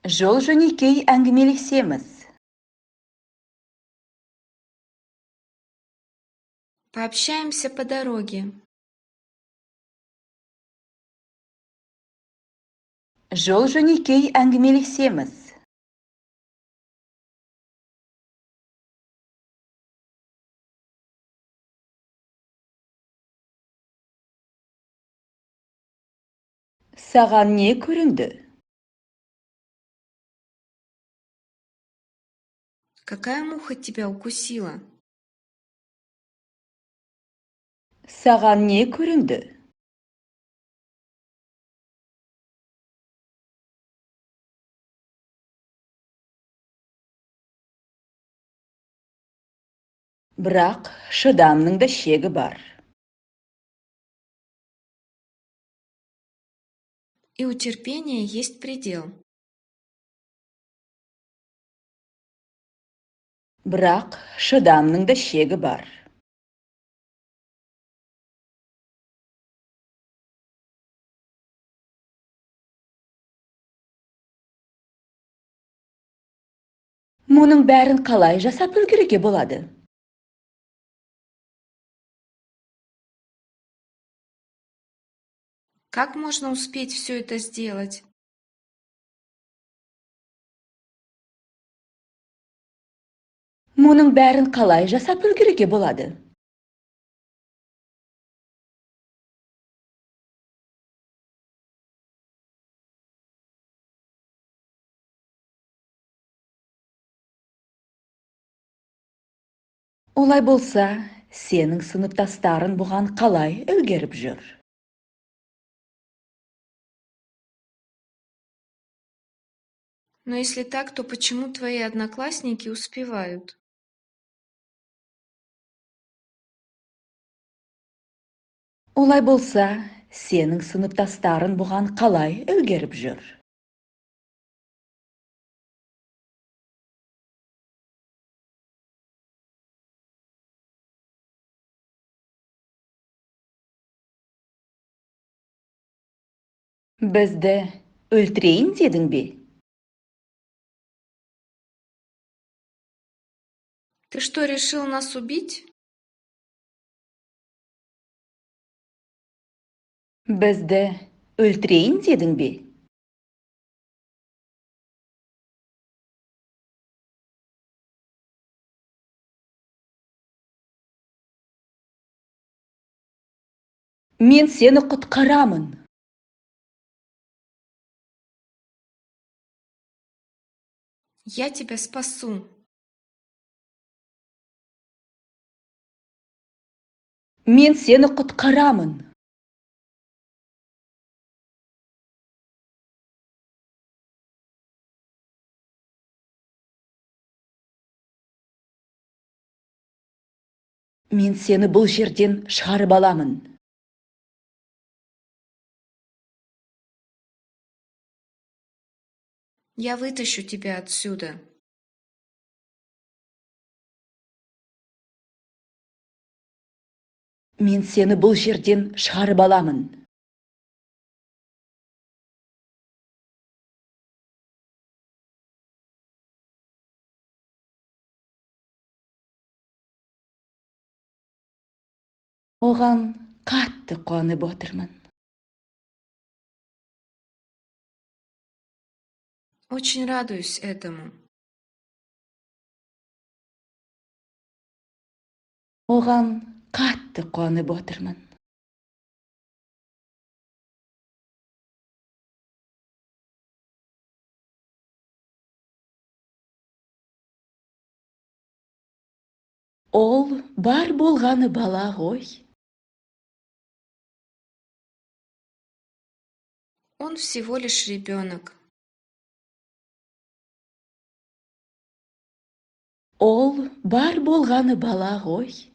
Жол-жөнекей әңгімелесеміз. Пообщаемся по дороге. Жол-жөнекей әңгімелесеміз. Саған не көрінді? Какая муха тебя укусила? Саған не көрінді? Бірақ шыдамның да шегі бар. И у терпения есть предел. Бірақ шыдамның да шегі бар. Мұның бәрін қалай жасап үлгеруге болады? Как можно успеть все это сделать? Мұның бәрін қалай жасап үлгеруге болады? Олай болса, сенің сыныптастарың бұған қалай үлгеріп жүр? Но если так, то почему твои одноклассники успевают? Олай болса, сенің сыныптастарың бұған қалай үлгеріп жүр? Бізді өлтірейін дедің бе? Ты что, решил нас убить? Бізді өлтірейін дедің бе? Мен сені құтқарамын. Я тебя спасу. Мен сені құтқарамын. Мен сені бұл жерден шығарып аламын. Я вытащу тебя отсюда. Мен сені бұл жерден шығарып аламын. Оған қатты қуанып отырмын. Очень радуюсь этому. Оған қатты қуанып отырмын. Ол бар болғаны бала ғой. Он всего лишь ребенок. Ол бар болғаны бала ғой.